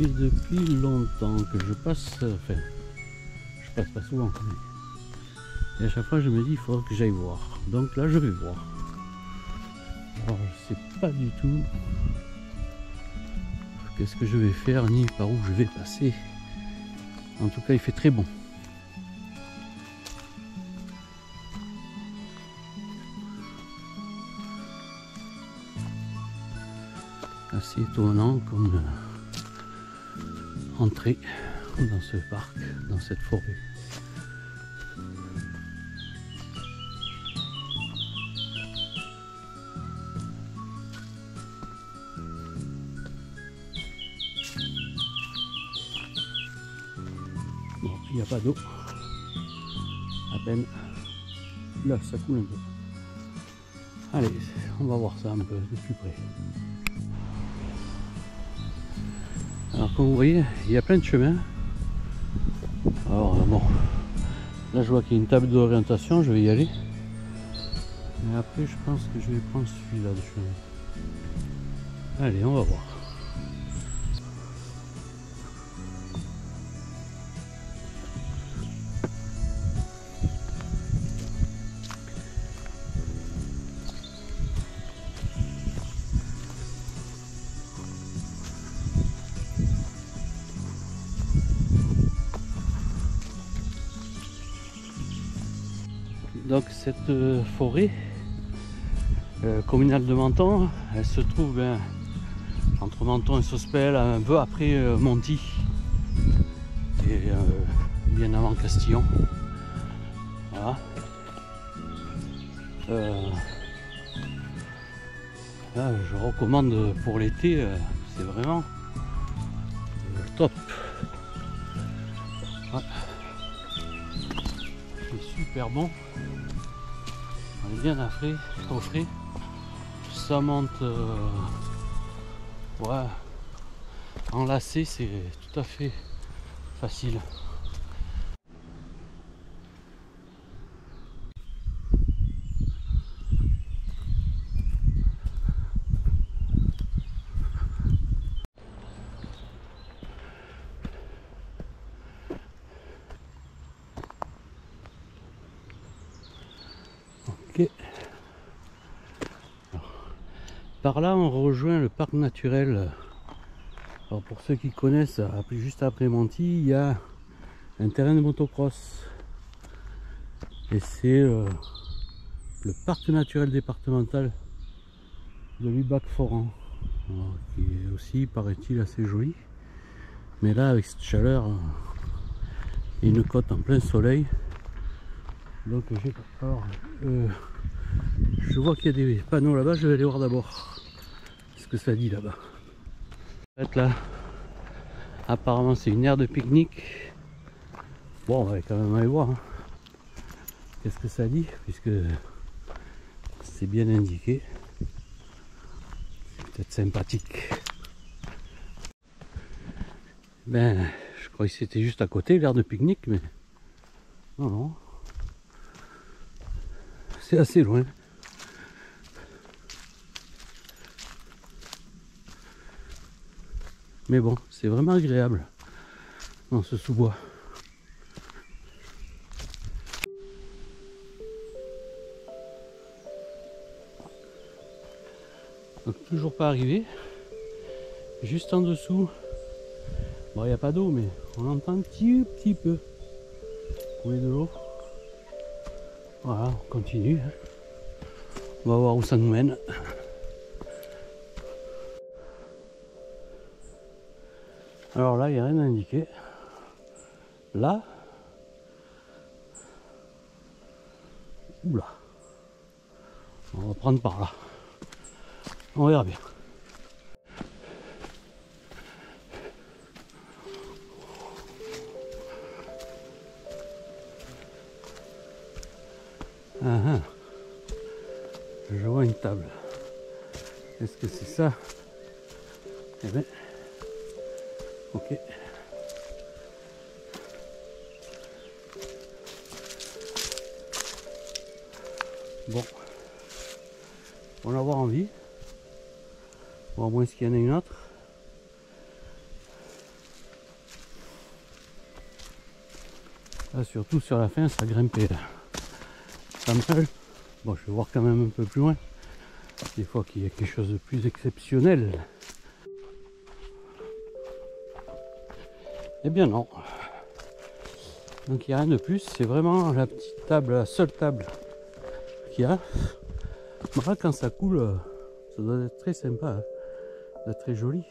fait depuis longtemps que je passe, enfin, je passe pas souvent, mais, et à chaque fois je me dis il faudrait que j'aille voir. Donc là je vais voir. Alors je sais pas du tout qu'est-ce que je vais faire ni par où je vais passer. En tout cas il fait très bon. Assez étonnant comme entrée dans ce parc, dans cette forêt. Bon, il n'y a pas d'eau, à peine. Là, ça coule un peu. Allez, on va voir ça un peu de plus près. Alors comme vous voyez, il y a plein de chemins. Alors bon, là je vois qu'il y a une table d'orientation, je vais y aller. Mais après je pense que je vais prendre celui-là de chemin. Allez, on va voir. Donc cette forêt communale de Menton, elle se trouve entre Menton et Sospel, un peu après Monty et bien avant Castillon. Voilà. Là, je recommande pour l'été, c'est vraiment top. Ouais. C'est super bon. On est bien au frais. Ça monte ouais, enlacé, c'est tout à fait facile. Ok. Alors, par là on rejoint le parc naturel. Alors pour ceux qui connaissent, juste après Monty, il y a un terrain de motocross. Et c'est le parc naturel départemental de Lubac-Foran, qui est aussi, paraît-il, assez joli. Mais là, avec cette chaleur, et une côte en plein soleil, donc j'ai alors je vois qu'il y a des panneaux là-bas, je vais aller voir d'abord ce que ça dit là-bas. En fait, là, apparemment c'est une aire de pique-nique. Bon, on va quand même aller voir qu'est-ce que ça dit, puisque c'est bien indiqué. C'est peut-être sympathique. Ben, je croyais que c'était juste à côté l'aire de pique-nique, mais non, non. C'est assez loin. Mais bon, c'est vraiment agréable dans ce sous-bois. Donc toujours pas arrivé. Juste en dessous, bon, il n'y a pas d'eau, mais on entend un petit peu couler de l'eau. Voilà, on continue. On va voir où ça nous mène. Alors là, il n'y a rien à indiquer. Là, oula, on va prendre par là. On verra bien. Ah, ah. Je vois une table. Est-ce que c'est ça? Eh bien, ok. Bon, on va avoir envie. Bon, au moins, est-ce qu'il y en a une autre? Là, surtout sur la fin, ça grimpait pas mal. Bon, je vais voir quand même un peu plus loin. Des fois qu'il y a quelque chose de plus exceptionnel. Eh bien non. Donc il n'y a rien de plus, c'est vraiment la petite table, la seule table qu'il y a. Voilà, quand ça coule, ça doit être très sympa, hein. Ça doit être très joli.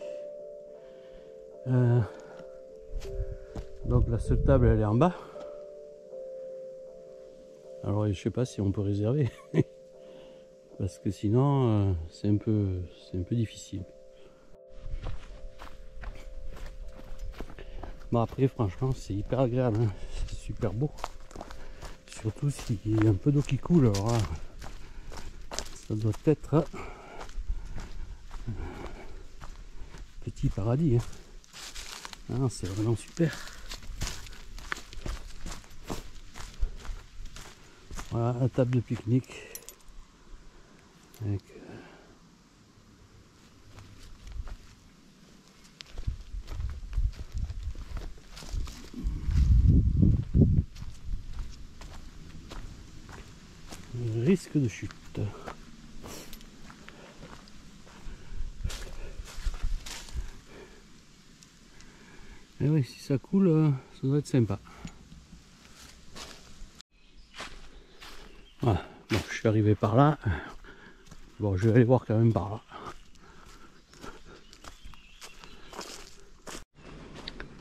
Donc la seule table elle est en bas. Alors je sais pas si on peut réserver. Parce que sinon c'est un peu difficile. Bon après franchement c'est hyper agréable, hein. C'est super beau. Surtout s'il y a un peu d'eau qui coule, alors là, ça doit être un petit paradis, hein. Ah, c'est vraiment super. Voilà la table de pique-nique. Avec risque de chute. Et oui, si ça coule, ça doit être sympa. Voilà, bon, je suis arrivé par là. Bon, je vais aller voir quand même par là.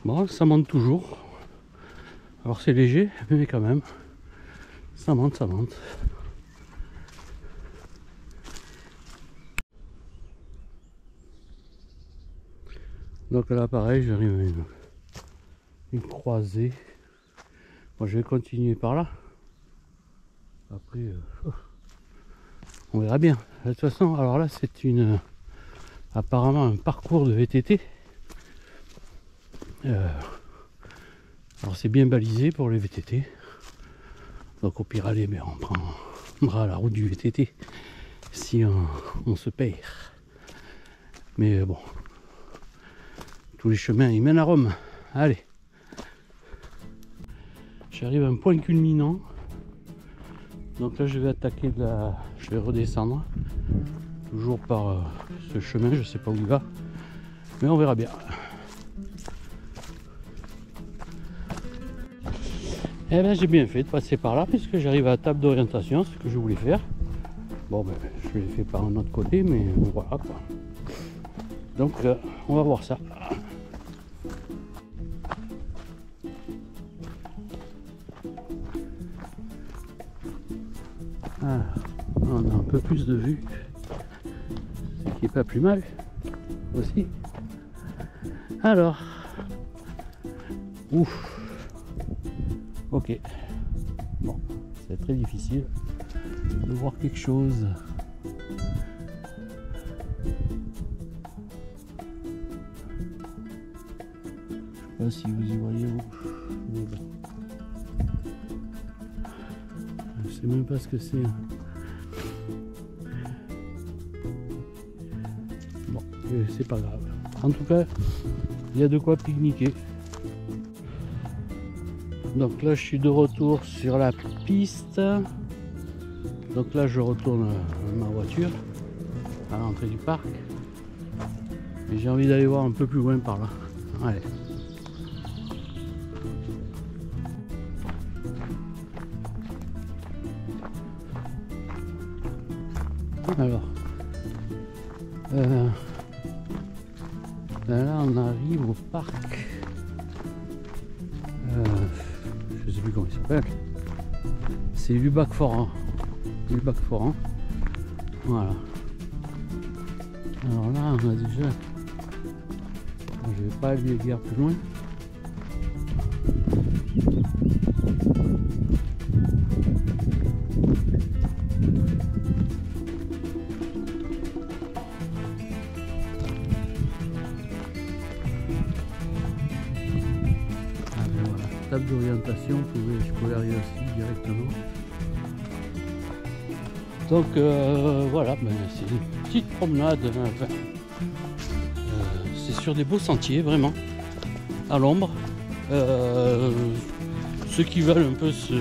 Bon, ça monte toujours. Alors c'est léger, mais quand même, ça monte, ça monte. Donc là, pareil, j'arrive à une croisée. Bon, je vais continuer par là. Après, on verra bien. De toute façon, alors là, c'est apparemment un parcours de VTT. Alors c'est bien balisé pour les VTT. Donc au pire aller, mais on prendra la route du VTT si on se paye. Mais bon, tous les chemins ils mènent à Rome. Allez. J'arrive à un point culminant. Donc là je vais attaquer je vais redescendre. Toujours par ce chemin, je sais pas où il va. Mais on verra bien. Eh bien j'ai bien fait de passer par là puisque j'arrive à la table d'orientation, ce que je voulais faire. Bon ben je l'ai fait par un autre côté, mais voilà quoi. Donc on va voir ça. Ah, on a un peu plus de vue, ce qui est pas plus mal aussi. Alors, ouf. Ok, bon, c'est très difficile de voir quelque chose. Je sais pas si vous y voyez où, mais bon. Je sais même pas ce que c'est. Bon, c'est pas grave. En tout cas, il y a de quoi pique-niquer. Donc là je suis de retour sur la piste. Donc là je retourne ma voiture à l'entrée du parc. Et j'ai envie d'aller voir un peu plus loin par là. Allez. Alors là on arrive au parc. Je sais plus comment il s'appelle. C'est Lubac-Foran. Lubac-Foran. Voilà. Alors là, on a déjà. Je vais pas aller guère plus loin. Table d'orientation, je pouvais arriver aussi directement. Donc voilà, ben, c'est une petite promenade. Enfin, c'est sur des beaux sentiers, vraiment, à l'ombre. ceux qui veulent un peu se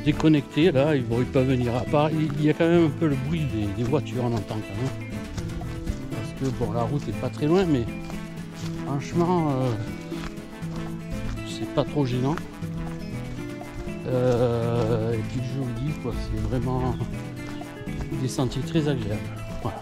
déconnecter, là, ils peuvent venir. À part, il y a quand même un peu le bruit des voitures, on entend quand même. Parce que bon, la route est pas très loin, mais franchement, c'est pas trop gênant. Et puis je vous le dis, quoi, c'est vraiment des sentiers très agréables. Voilà.